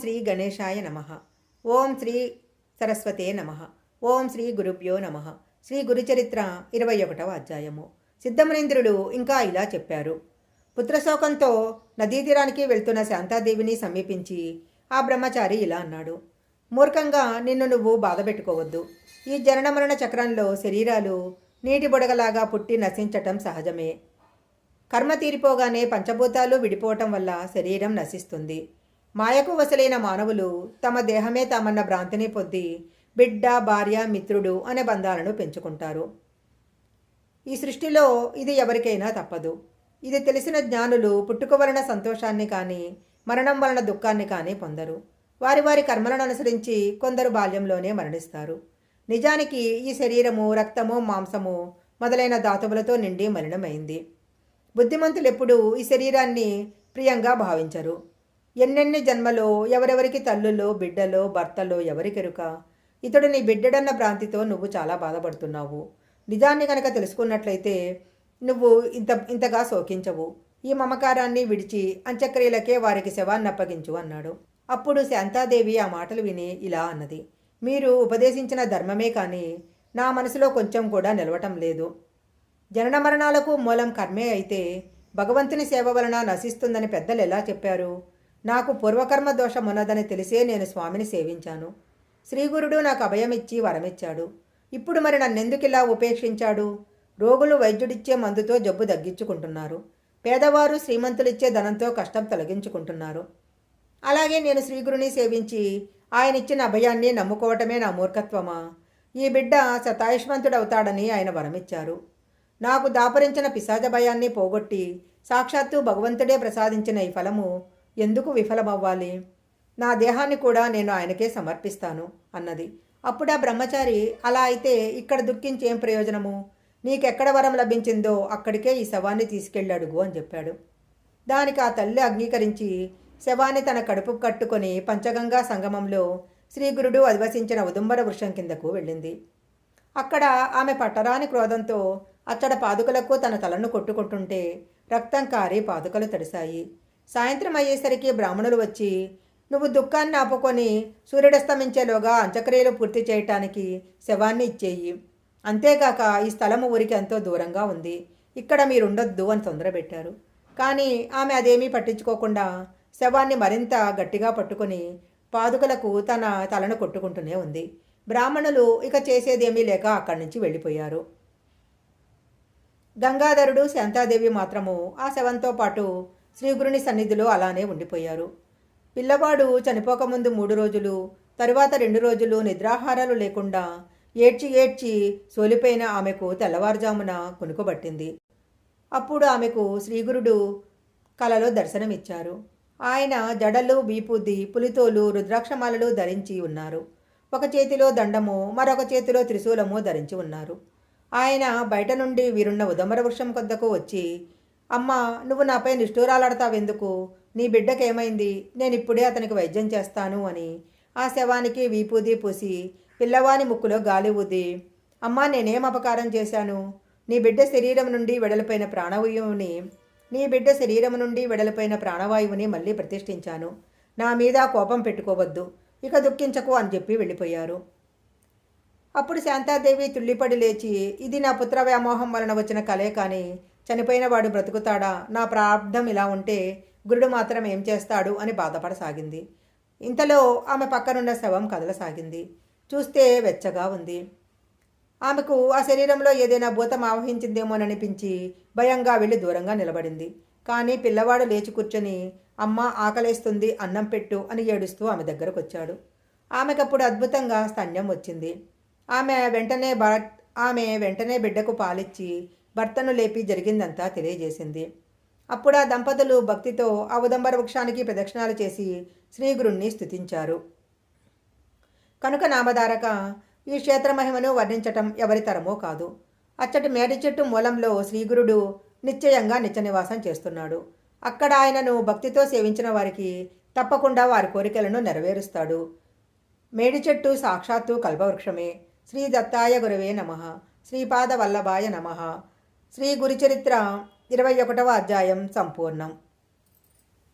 శ్రీ గణేశాయ నమః. ఓం శ్రీ సరస్వతే నమః. ఓం శ్రీ గురుభ్యో నమః. శ్రీ గురుచరిత్ర 21వ అధ్యాయము. సిద్ధమనేంద్రుడు ఇంకా ఇలా చెప్పారు. పుత్రశోకంతో నదీ తీరానికి వెళ్తున్న శాంతాదేవిని సమీపించి ఆ బ్రహ్మచారి ఇలా అన్నాడు. మూర్ఖంగా నిన్ను నువ్వు బాధపెట్టుకోవద్దు. ఈ జనన మరణ చక్రంలో శరీరాలు నీటి బుడగలాగా పుట్టి నశించటం సహజమే. కర్మ తీరిపోగానే పంచభూతాలు విడిపోవటం వల్ల శరీరం నశిస్తుంది. మాయకు వసలైన మానవులు తమ దేహమే తామన్న భ్రాంతిని పొంది బిడ్డ, భార్య, మిత్రుడు అనే బంధాలను పెంచుకుంటారు. ఈ సృష్టిలో ఇది ఎవరికైనా తప్పదు. ఇది తెలిసిన జ్ఞానులు పుట్టుక వలన సంతోషాన్ని కానీ మరణం వలన దుఃఖాన్ని కానీ పొందరు. వారి వారి కర్మలను అనుసరించి కొందరు బాల్యంలోనే మరణిస్తారు. నిజానికి ఈ శరీరము రక్తము, మాంసము మొదలైన ధాతువులతో నిండి మలినమైంది. బుద్ధిమంతులు ఎప్పుడూ ఈ శరీరాన్ని ప్రియంగా భావించరు. ఎన్నెన్ని జన్మలో ఎవరెవరికి తల్లులో, బిడ్డలో, భర్తలో ఎవరికెరుక. ఇతడు నీ బిడ్డడన్న భ్రాంతితో నువ్వు చాలా బాధపడుతున్నావు. నిజాన్ని కనుక తెలుసుకున్నట్లయితే నువ్వు ఇంతగా శోకించవు. ఈ మమకారాన్ని విడిచి అంత్యక్రియలకే వారికి శవాన్ని అప్పగించు అన్నాడు. అప్పుడు శాంతాదేవి ఆ మాటలు విని ఇలా అన్నది. మీరు ఉపదేశించిన ధర్మమే కానీ నా మనసులో కొంచెం కూడా నిలవటం లేదు. జనన మరణాలకు మూలం కర్మే అయితే భగవంతుని సేవ వలన నశిస్తుందని పెద్దలు ఎలా చెప్పారు? నాకు పూర్వకర్మ దోషం ఉన్నదని తెలిసే నేను స్వామిని సేవించాను. శ్రీగురుడు నాకు అభయమిచ్చి వరమిచ్చాడు. ఇప్పుడు మరి నన్నెందుకిలా ఉపేక్షించాడు? రోగులు వైద్యుడిచ్చే మందుతో జబ్బు తగ్గించుకుంటున్నారు. పేదవారు శ్రీమంతులిచ్చే ధనంతో కష్టం తొలగించుకుంటున్నారు. అలాగే నేను శ్రీగురుని సేవించి ఆయన ఇచ్చిన అభయాన్ని నమ్ముకోవటమే నా మూర్ఖత్వమా? ఈ బిడ్డ శతాయుష్మంతుడవుతాడని ఆయన వరమిచ్చారు. నాకు దాపరించిన పిశాచ భయాన్ని పోగొట్టి సాక్షాత్తు భగవంతుడే ప్రసాదించిన ఈ ఫలము ఎందుకు విఫలమవ్వాలి? నా దేహాన్ని కూడా నేను ఆయనకే సమర్పిస్తాను అన్నది. అప్పుడు ఆ బ్రహ్మచారి, అలా అయితే ఇక్కడ దుఃఖించి ఏం ప్రయోజనము? నీకెక్కడ వరం లభించిందో అక్కడికే ఈ శవాన్ని తీసుకెళ్ళి అడుగు అని చెప్పాడు. దానికి ఆ తల్లి అంగీకరించి శవాన్ని తన కడుపు కట్టుకొని పంచగంగా సంగమంలో శ్రీగురుడు అధివసించిన ఉదుంబర వృక్షం కిందకు వెళ్ళింది. అక్కడ ఆమె పట్టరాని క్రోధంతో అచ్చడ పాదుకలకు తన తలను కొట్టుకుంటుంటే రక్తం కారి పాదుకలు తడిశాయి. సాయంత్రం అయ్యేసరికి బ్రాహ్మణులు వచ్చి, నువ్వు దుఃఖాన్ని ఆపుకొని సూర్యుడస్తమించేలోగా అంత్యక్రియలు పూర్తి చేయటానికి శవాన్ని ఇచ్చేయి. అంతేగాక ఈ స్థలము ఊరికి ఎంతో దూరంగా ఉంది, ఇక్కడ మీరుండొద్దు అని తొందరబెట్టారు. కానీ ఆమె అదేమీ పట్టించుకోకుండా శవాన్ని మరింత గట్టిగా పట్టుకొని పాదుకలకు తన తలను కొట్టుకుంటూనే ఉంది. బ్రాహ్మణులు ఇక చేసేదేమీ లేక అక్కడి నుంచి వెళ్ళిపోయారు. గంగాధరుడు, శాంతాదేవి మాత్రము ఆ శవంతో పాటు శ్రీగురుని సన్నిధిలో అలానే ఉండిపోయారు. పిల్లవాడు చనిపోకముందు 3 రోజులు, తరువాత 2 రోజులు నిద్రాహారాలు లేకుండా ఏడ్చి ఏడ్చి సోలిపోయిన ఆమెకు తెల్లవారుజామున కునుకుబట్టింది. అప్పుడు ఆమెకు శ్రీగురుడు కలలో దర్శనమిచ్చారు. ఆయన జడలు, వీపుది, పులితోలు, రుద్రాక్షమాలలు ధరించి ఉన్నారు. ఒక చేతిలో దండము, మరొక చేతిలో త్రిశూలము ధరించి ఉన్నారు. ఆయన బయట నుండి వీరున్న ఉదమర వృక్షం కొద్దకు వచ్చి, అమ్మా, నువ్వు నాపై నిష్ఠూరాలాడతావెందుకు? నీ బిడ్డకేమైంది? నేనిప్పుడే అతనికి వైద్యం చేస్తాను అని ఆ శవానికి వీపూది పూసి పిల్లవాని ముక్కులో గాలి ఊది, అమ్మా, నేనేం అపకారం చేశాను? నీ బిడ్డ శరీరం నుండి వెడలిపోయిన ప్రాణవాయువుని మళ్ళీ ప్రతిష్ఠించాను. నా మీద కోపం పెట్టుకోవద్దు, ఇక దుఃఖించకు అని చెప్పి వెళ్ళిపోయారు. అప్పుడు శాంతాదేవి తుల్లిపడి లేచి, ఇది నా పుత్ర వ్యామోహం వలన వచ్చిన కలే కానీ చనిపోయిన వాడు బ్రతుకుతాడా? నా ప్రార్థం ఇలా ఉంటే గురుడు మాత్రం ఏం చేస్తాడు అని బాధపడసాగింది. ఇంతలో ఆమె పక్కనున్న శవం కదలసాగింది. చూస్తే వెచ్చగా ఉంది. ఆమెకు ఆ శరీరంలో ఏదైనా భూతం ఆవహించిందేమోననిపించి భయంగా వెళ్ళి దూరంగా నిలబడింది. కానీ పిల్లవాడు లేచి కూర్చొని, అమ్మ, ఆకలేస్తుంది, అన్నం పెట్టు అని ఏడుస్తూ ఆమె దగ్గరకు వచ్చాడు. ఆమెకప్పుడు అద్భుతంగా స్తన్యం వచ్చింది. ఆమె వెంటనే బిడ్డకు పాలిచ్చి భర్తను లేపి జరిగిందంతా తెలియజేసింది. అప్పుడు ఆ దంపతులు భక్తితో ఆ ఉదంబర వృక్షానికి ప్రదక్షిణాలు చేసి శ్రీగురుణ్ణి స్తుతించారు. కనుక నామధారక, ఈ క్షేత్ర మహిమను వర్ణించటం ఎవరి తరమో కాదు. అచ్చటి మేడి చెట్టు మూలంలో శ్రీగురుడు నిశ్చయంగా నిత్యనివాసం చేస్తున్నాడు. అక్కడ ఆయనను భక్తితో సేవించిన వారికి తప్పకుండా వారి కోరికలను నెరవేరుస్తాడు. మేడి చెట్టు సాక్షాత్తు కల్పవృక్షమే. శ్రీ దత్తాయ గురవే నమః. శ్రీపాద వల్లభాయ నమః. శ్రీ గురుచరిత్ర 21వ అధ్యాయం సంపూర్ణం.